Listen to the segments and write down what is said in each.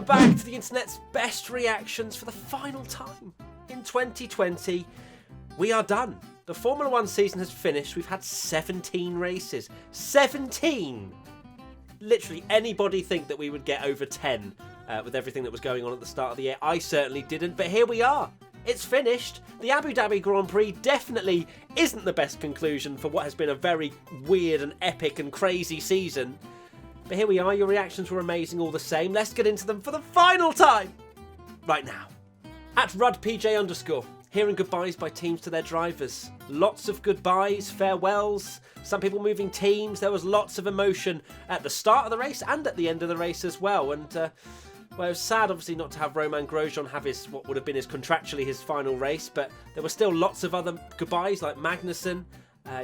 Welcome back to the internet's best reactions for the final time. In 2020, we are done. The Formula 1 season has finished. We've had 17 races. 17! Literally, anybody think that we would get over 10 with everything that was going on at the start of the year? I certainly didn't, but here we are. It's finished. The Abu Dhabi Grand Prix definitely isn't the best conclusion for what has been a very weird and epic and crazy season. But here we are. Your reactions were amazing all the same. Let's get into them for the final time. Right now. At RudPJ_, hearing goodbyes by teams to their drivers. Lots of goodbyes, farewells, some people moving teams. There was lots of emotion at the start of the race and at the end of the race as well. And well, it was sad, obviously, not to have Romain Grosjean have what would have been contractually his final race, but there were still lots of other goodbyes, like Magnussen.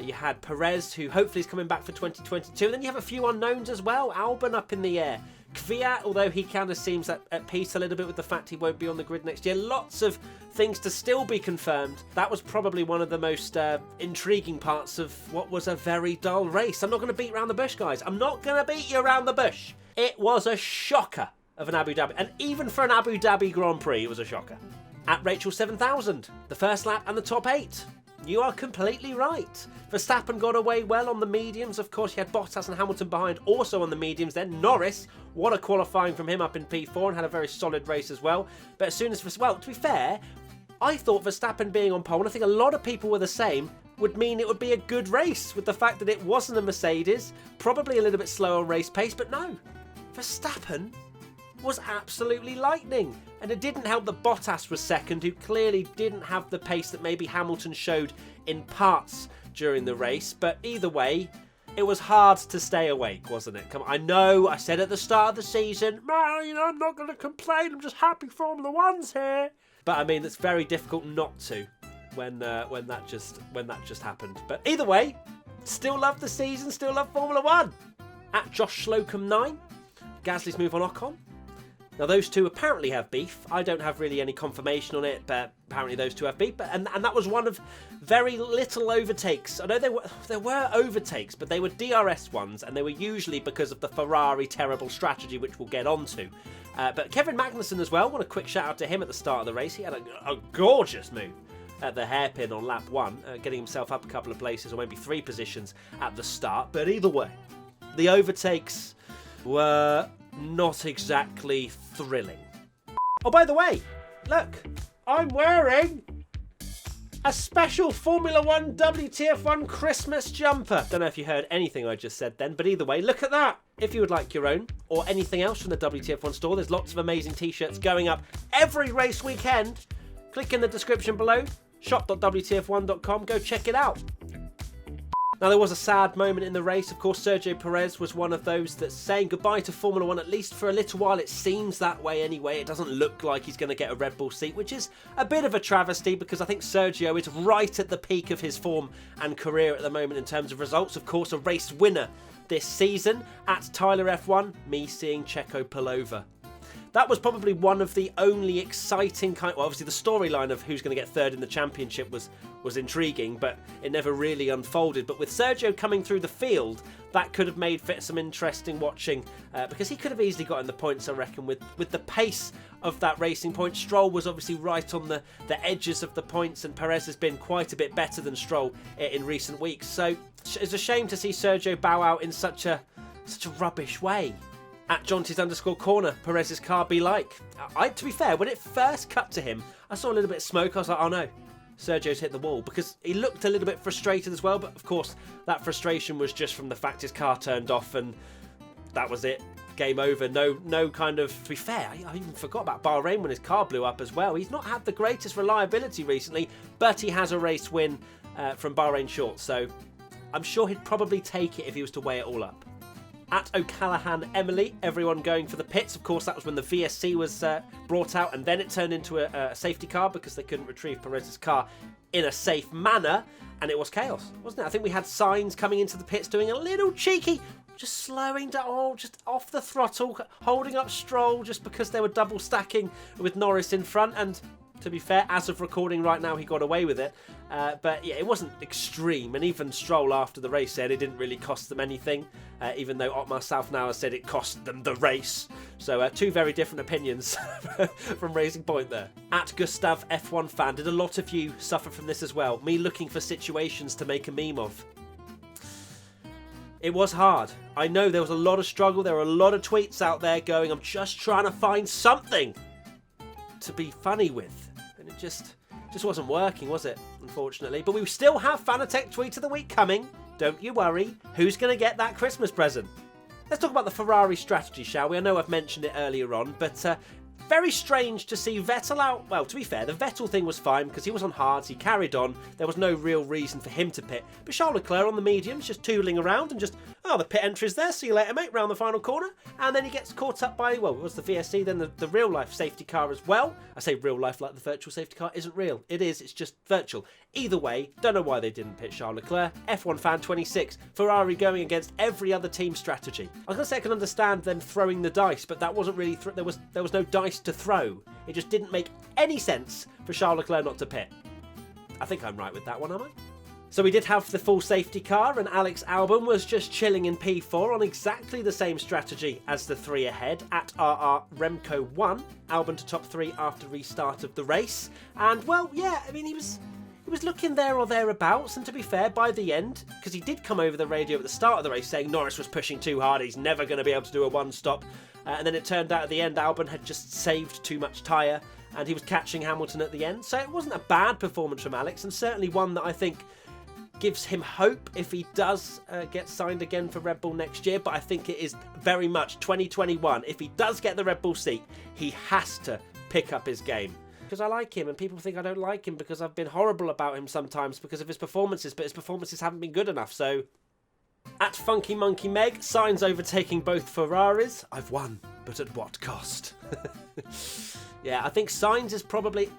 You had Perez, who hopefully is coming back for 2022. And then you have a few unknowns as well. Albon up in the air. Kvyat, although he kind of seems at peace a little bit with the fact he won't be on the grid next year. Lots of things to still be confirmed. That was probably one of the most intriguing parts of what was a very dull race. I'm not going to beat around the bush, guys. I'm not going to beat you around the bush. It was a shocker of an Abu Dhabi. And even for an Abu Dhabi Grand Prix, it was a shocker. At Rachel 7000, the first lap and the top 8. You are completely right. Verstappen got away well on the mediums. Of course, you had Bottas and Hamilton behind, also on the mediums. Then Norris, what a qualifying from him up in P4, and had a very solid race as well. But as soon as, well, to be fair, I thought Verstappen being on pole, and I think a lot of people were the same, would mean it would be a good race with the fact that it wasn't a Mercedes, probably a little bit slower on race pace, but no. Verstappen was absolutely lightning. And it didn't help that Bottas was second, who clearly didn't have the pace that maybe Hamilton showed in parts during the race. But either way, it was hard to stay awake, wasn't it? Come on, I know I said at the start of the season, I'm not going to complain, I'm just happy Formula 1's here. But I mean, it's very difficult not to when that just happened. But either way, still love the season, still love Formula 1. At Josh Slocum 9, Gasly's move on Ocon. Now, those two apparently have beef. I don't have really any confirmation on it, but apparently those two have beef. And that was one of very little overtakes. I know there were overtakes, but they were DRS ones, and they were usually because of the Ferrari terrible strategy, which we'll get onto. But Kevin Magnussen as well, want a quick shout out to him at the start of the race. He had a gorgeous move at the hairpin on lap 1, getting himself up a couple of places, or maybe 3 positions at the start. But either way, the overtakes were not exactly thrilling. Oh, by the way, look, I'm wearing a special Formula 1 WTF1 Christmas jumper. Don't know if you heard anything I just said then, but either way, look at that. If you would like your own, or anything else from the WTF1 store, there's lots of amazing t-shirts going up every race weekend. Click in the description below, shop.wtf1.com, go check it out. Now, there was a sad moment in the race. Of course, Sergio Perez was one of those that's saying goodbye to Formula 1, at least for a little while. It seems that way anyway. It doesn't look like he's going to get a Red Bull seat, which is a bit of a travesty because I think Sergio is right at the peak of his form and career at the moment in terms of results. Of course, a race winner this season. At Tyler F1, me seeing Checo pull over. That was probably one of the only exciting well, obviously the storyline of who's going to get third in the championship was intriguing, but it never really unfolded. But with Sergio coming through the field, that could have made for some interesting watching because he could have easily gotten the points, I reckon, with the pace of that racing point. Stroll was obviously right on the edges of the points, and Perez has been quite a bit better than Stroll in recent weeks. So it's a shame to see Sergio bow out in such a rubbish way. At Jonties_corner, Perez's car be like. To be fair, when it first cut to him, I saw a little bit of smoke. I was like, oh no, Sergio's hit the wall, because he looked a little bit frustrated as well. But of course, that frustration was just from the fact his car turned off, and that was it. Game over. No kind of. To be fair, I even forgot about Bahrain when his car blew up as well. He's not had the greatest reliability recently, but he has a race win from Bahrain short. So I'm sure he'd probably take it if he was to weigh it all up. At O'Callaghan Emily, everyone going for the pits. Of course, that was when the VSC was brought out, and then it turned into a safety car because they couldn't retrieve Perez's car in a safe manner, and it was chaos, wasn't it? I think we had Sainz coming into the pits doing a little cheeky, just slowing down, just off the throttle, holding up Stroll just because they were double stacking with Norris in front, and To be fair, as of recording right now, he got away with it. But yeah, it wasn't extreme. And even Stroll after the race said it didn't really cost them anything, even though Otmar Szafnauer said it cost them the race. So two very different opinions from Racing Point there. At Gustav F1 Fan, did a lot of you suffer from this as well? Me looking for situations to make a meme of. It was hard. I know there was a lot of struggle. There were a lot of tweets out there going, I'm just trying to find something to be funny with. And it just wasn't working, was it? Unfortunately. But we still have Fanatec Tweet of the Week coming. Don't you worry. Who's going to get that Christmas present? Let's talk about the Ferrari strategy, shall we? I know I've mentioned it earlier on, but very strange to see Vettel out. Well, to be fair, the Vettel thing was fine because he was on hards, he carried on. There was no real reason for him to pit. But Charles Leclerc on the mediums, just tooling around and just, oh, the pit entry's there, see you later, mate, round the final corner. And then he gets caught up by, well, it was the VSC, then the real-life safety car as well. I say real life like the virtual safety car isn't real. It is, it's just virtual. Either way, don't know why they didn't pit Charles Leclerc. F1 Fan 26, Ferrari going against every other team strategy. I was going to say I can understand them throwing the dice, but that wasn't really, there was no dice to throw. It just didn't make any sense for Charles Leclerc not to pit. I think I'm right with that one, am I? So we did have the full safety car, and Alex Albon was just chilling in P4 on exactly the same strategy as the three ahead at RR Remco 1. Albon to top 3 after restart of the race. And, well, yeah, I mean, he was looking there or thereabouts, and to be fair, by the end, because he did come over the radio at the start of the race saying Norris was pushing too hard, he's never going to be able to do a one-stop. And then it turned out at the end Albon had just saved too much tyre, and he was catching Hamilton at the end. So it wasn't a bad performance from Alex, and certainly one that I think gives him hope if he does get signed again for Red Bull next year. But I think it is very much 2021. If he does get the Red Bull seat, he has to pick up his game. Because I like him, and people think I don't like him because I've been horrible about him sometimes because of his performances, but his performances haven't been good enough. So at Funky Monkey Meg, Sainz overtaking both Ferraris. I've won, but at what cost? Yeah, I think Sainz is probably,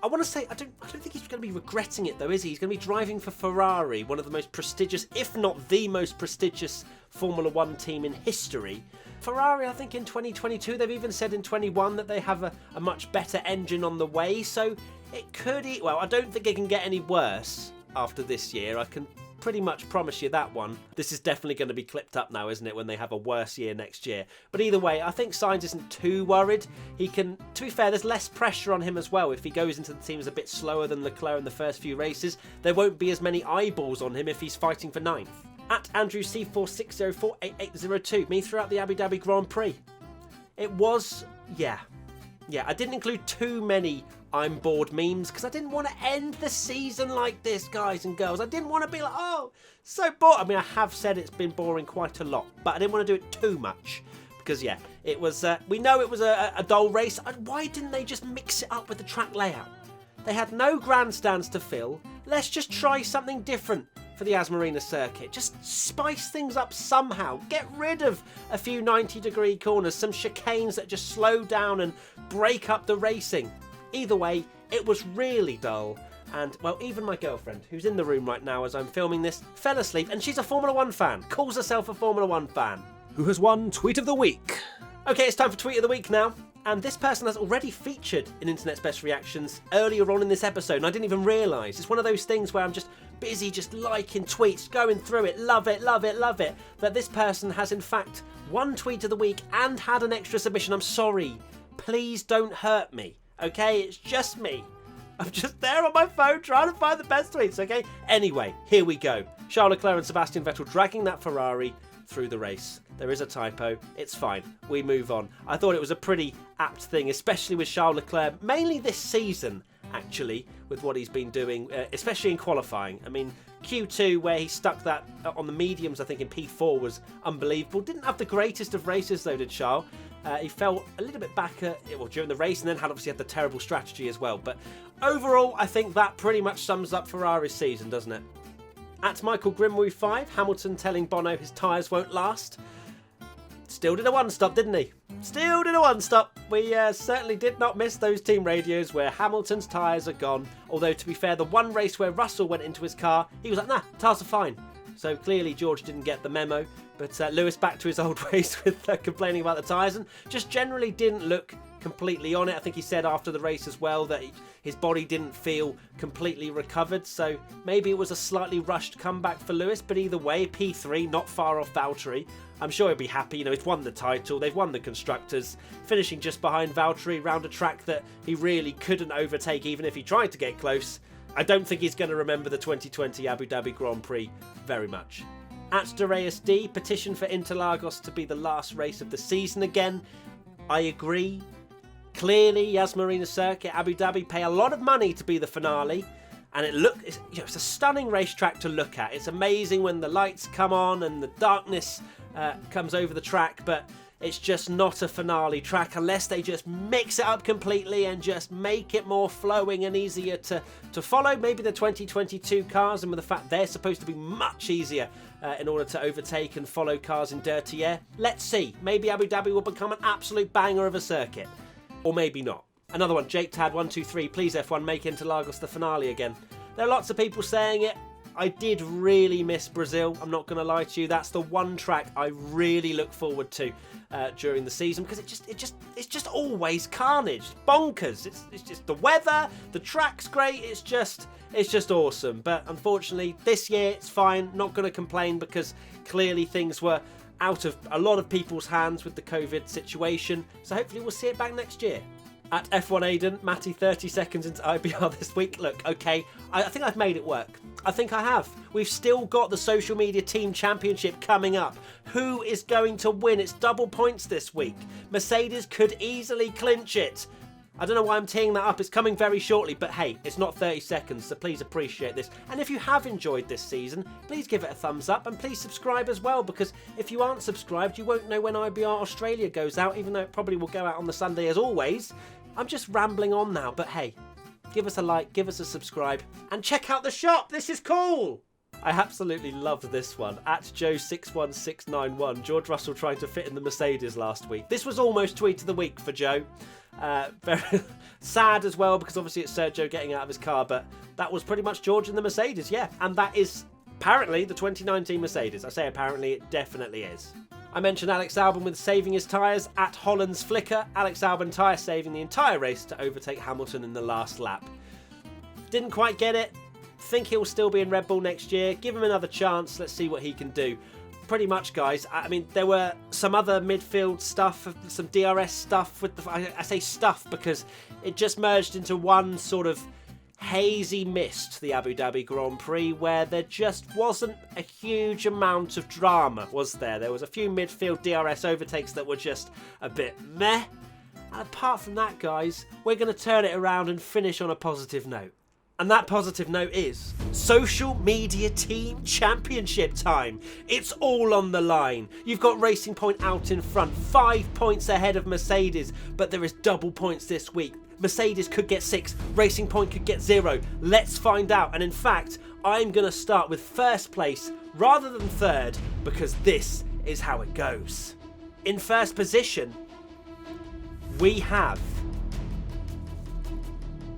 I want to say, I don't think he's going to be regretting it though, is he? He's going to be driving for Ferrari, one of the most prestigious, if not the most prestigious Formula 1 team in history. Ferrari, I think in 2022, they've even said in 21 that they have a much better engine on the way, so it could, well, I don't think it can get any worse after this year. I can pretty much promise you that one. This is definitely going to be clipped up now, isn't it, when they have a worse year next year. But either way, I think Sainz isn't too worried. He can, to be fair, there's less pressure on him as well. If he goes into the teams a bit slower than Leclerc in the first few races, there won't be as many eyeballs on him if he's fighting for 9th. At Andrew C46048802, me throughout the Abu Dhabi Grand Prix. It was, yeah, I didn't include too many I'm bored memes because I didn't want to end the season like this, guys and girls. I didn't want to be like, oh, so bored. I mean, I have said it's been boring quite a lot, but I didn't want to do it too much because, yeah, it was, we know it was a dull race. Why didn't they just mix it up with the track layout? They had no grandstands to fill. Let's just try something different for the Yas Marina Circuit. Just spice things up somehow. Get rid of a few 90-degree corners, some chicanes that just slow down and break up the racing. Either way, it was really dull. And, well, even my girlfriend, who's in the room right now as I'm filming this, fell asleep, and she's a Formula 1 fan. Calls herself a Formula 1 fan. Who has won Tweet of the Week? Okay, it's time for Tweet of the Week now. And this person has already featured in Internet's Best Reactions earlier on in this episode, and I didn't even realise. It's one of those things where I'm just busy just liking tweets, going through it, love it, that this person has in fact won Tweet of the Week and had an extra submission. I'm sorry. Please don't hurt me, okay? It's just me. I'm just there on my phone trying to find the best tweets, okay? Anyway, here we go. Charles Leclerc and Sebastian Vettel dragging that Ferrari through the race. There is a typo. It's fine. We move on. I thought it was a pretty apt thing, especially with Charles Leclerc, mainly this season, actually, with what he's been doing, especially in qualifying. I mean, Q2, where he stuck that on the mediums, I think in P4, was unbelievable. Didn't have the greatest of races, though, did Charles. He fell a little bit back during the race, and then obviously had the terrible strategy as well. But overall, I think that pretty much sums up Ferrari's season, doesn't it? At Michael Grimwoo 5, Hamilton telling Bono his tyres won't last. Still did a one-stop, didn't he? Still did a one-stop. We certainly did not miss those team radios where Hamilton's tyres are gone. Although, to be fair, the one race where Russell went into his car, he was like, nah, tyres are fine. So clearly George didn't get the memo. But Lewis back to his old ways with complaining about the tyres and just generally didn't look completely on it. I think he said after the race as well that his body didn't feel completely recovered, so maybe it was a slightly rushed comeback for Lewis, but either way, P3, not far off Valtteri. I'm sure he'll be happy. You know, he's won the title, they've won the Constructors, finishing just behind Valtteri round a track that he really couldn't overtake even if he tried to get close. I don't think he's going to remember the 2020 Abu Dhabi Grand Prix very much. At Darius D, petition for Interlagos to be the last race of the season again. I agree. Clearly, Yas Marina Circuit, Abu Dhabi pay a lot of money to be the finale, and it's a stunning racetrack to look at. It's amazing when the lights come on and the darkness comes over the track, but it's just not a finale track unless they just mix it up completely and just make it more flowing and easier to follow. Maybe the 2022 cars, and with the fact they're supposed to be much easier in order to overtake and follow cars in dirty air. Let's see. Maybe Abu Dhabi will become an absolute banger of a circuit. Or maybe not. Another one, Jake Tad 123, please F1 make Interlagos the finale again. There are lots of people saying it. I did really miss Brazil, I'm not going to lie to you. That's the one track I really look forward to during the season, because it's just always carnage, bonkers. It's just the weather, the track's great, it's just awesome. But unfortunately, this year it's fine, not going to complain, because clearly things were out of a lot of people's hands with the COVID situation. So hopefully we'll see it back next year. At F1 Aiden, Matty 30 seconds into IBR this week. Look, okay, I think I've made it work. I think I have. We've still got the Social Media Team Championship coming up. Who is going to win? It's double points this week. Mercedes could easily clinch it. I don't know why I'm teeing that up. It's coming very shortly, but hey, it's not 30 seconds, so please appreciate this. And if you have enjoyed this season, please give it a thumbs up and please subscribe as well, because if you aren't subscribed, you won't know when IBR Australia goes out, even though it probably will go out on the Sunday as always. I'm just rambling on now, but hey, give us a like, give us a subscribe, and check out the shop. This is cool. I absolutely loved this one. At Joe61691, George Russell trying to fit in the Mercedes last week. This was almost tweet of the week for Joe. Very sad as well, because obviously it's Sergio getting out of his car, but that was pretty much George in the Mercedes, yeah. And that is apparently the 2019 Mercedes. I say apparently, it definitely is. I mentioned Alex Albon with saving his tyres. At Holland's Flicker, Alex Albon tyre saving the entire race to overtake Hamilton in the last lap. Didn't quite get it. Think he'll still be in Red Bull next year. Give him another chance. Let's see what he can do. Pretty much, guys. I mean, there were some other midfield stuff, some DRS stuff. I say stuff because it just merged into one sort of hazy mist, the Abu Dhabi Grand Prix, where there just wasn't a huge amount of drama, was there? There was a few midfield DRS overtakes that were just a bit meh. And apart from that, guys, we're going to turn it around and finish on a positive note. And that positive note is Social Media Team Championship time. It's all on the line. You've got Racing Point out in front, 5 points ahead of Mercedes, but there is double points this week. Mercedes could get 6, Racing Point could get 0. Let's find out. And in fact, I'm going to start with first place rather than third, because this is how it goes. In first position, we have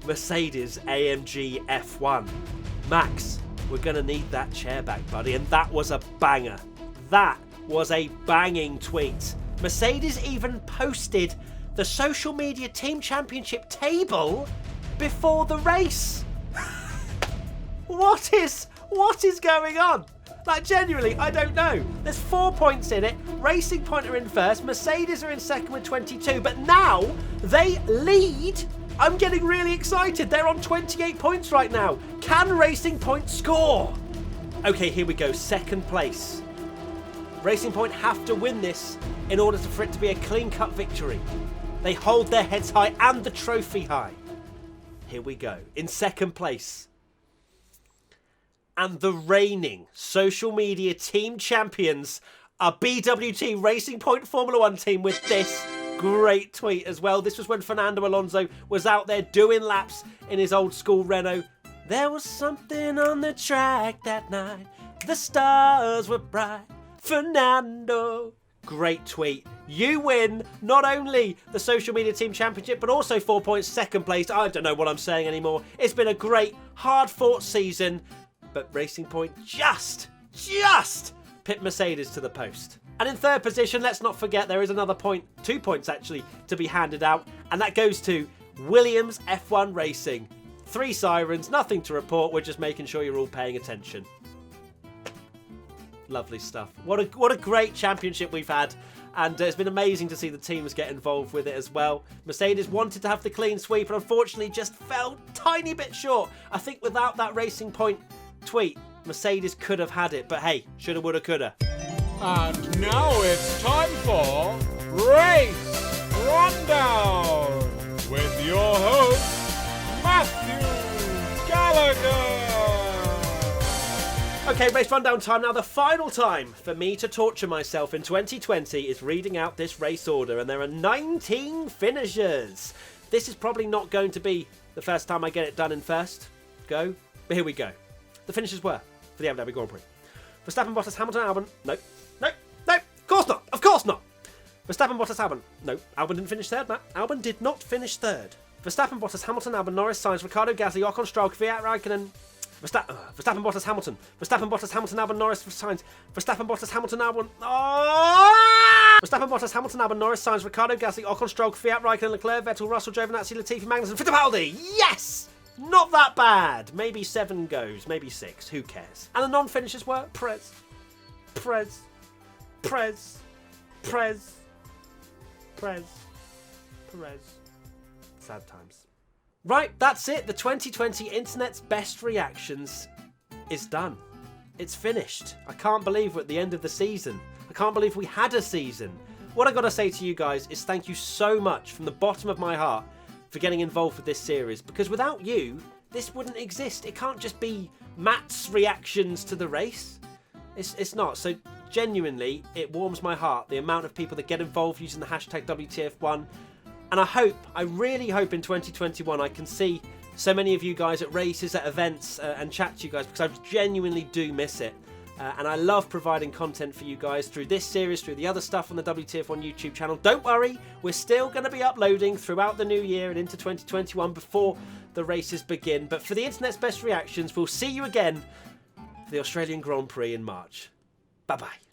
Mercedes AMG F1. Max, we're going to need that chair back, buddy. And that was a banger. That was a banging tweet. Mercedes even posted the Social Media Team Championship table before the race. What is going on? Like, genuinely, I don't know. There's 4 points in it. Racing Point are in first. Mercedes are in second with 22. But now they lead. I'm getting really excited. They're on 28 points right now. Can Racing Point score? Okay, here we go. Second place. Racing Point have to win this in order for it to be a clean-cut victory. They hold their heads high and the trophy high. Here we go. In second place. And the reigning Social Media Team Champions are BWT Racing Point Formula 1 team with this great tweet as well. This was when Fernando Alonso was out there doing laps in his old school Renault. There was something on the track that night. The stars were bright. Fernando. Great tweet. You win not only the Social Media Team Championship, but also 4 points, second place. I don't know what I'm saying anymore. It's been a great, hard-fought season, but Racing Point just pit Mercedes to the post. And in third position, let's not forget there is another point, 2 points actually, to be handed out. And that goes to Williams F1 Racing. 3 sirens, nothing to report. We're just making sure you're all paying attention. Lovely stuff. What a great championship we've had. And it's been amazing to see the teams get involved with it as well. Mercedes wanted to have the clean sweep, but unfortunately just fell a tiny bit short. I think without that Racing Point tweet, Mercedes could have had it. But hey, shoulda, woulda, coulda. And now it's time for Race Rundown with your host, Matthew Gallagher. Okay, race rundown time now. The final time for me to torture myself in 2020 is reading out this race order, and there are 19 finishers. This is probably not going to be the first time I get it done in first go, but here we go. The finishers were, for the Abu Dhabi Grand Prix, Verstappen, Bottas, Hamilton, Albon. Nope, of course not. Verstappen, Bottas, Albon. No, Albon didn't finish third, Matt. Albon did not finish third. Verstappen, Bottas, Hamilton, Albon, Norris, Sainz, Ricciardo, Gasly, Ocon, Stroll, Kvyat, Raikkonen. Verstappen, Bottas, Hamilton. Verstappen, Bottas, Hamilton, Albon, Norris, Sainz. Verstappen, Bottas, Hamilton, Albon. Verstappen, Bottas, Hamilton, Albon, Norris, Sainz, Ricciardo, Gasly, Ocon, Stroll, Kvyat, Raikkonen, Leclerc, Vettel, Russell, Giovinazzi, Latifi, Magnussen, Fittipaldi. Yes! Not that bad. Maybe 7 goes, maybe 6. Who cares? And the non-finishers were Prez. Sad times. Right, that's it. The 2020 Internet's Best Reactions is done. It's finished. I can't believe we're at the end of the season. I can't believe we had a season. What I gotta say to you guys is thank you so much from the bottom of my heart for getting involved with this series, because without you, this wouldn't exist. It can't just be Matt's reactions to the race. It's not. So genuinely, it warms my heart, the amount of people that get involved using the hashtag WTF1. And I really hope in 2021 I can see so many of you guys at races, at events, and chat to you guys, because I genuinely do miss it. And I love providing content for you guys through this series, through the other stuff on the WTF1 YouTube channel. Don't worry, we're still going to be uploading throughout the new year and into 2021 before the races begin. But for the Internet's Best Reactions, we'll see you again for the Australian Grand Prix in March. Bye-bye.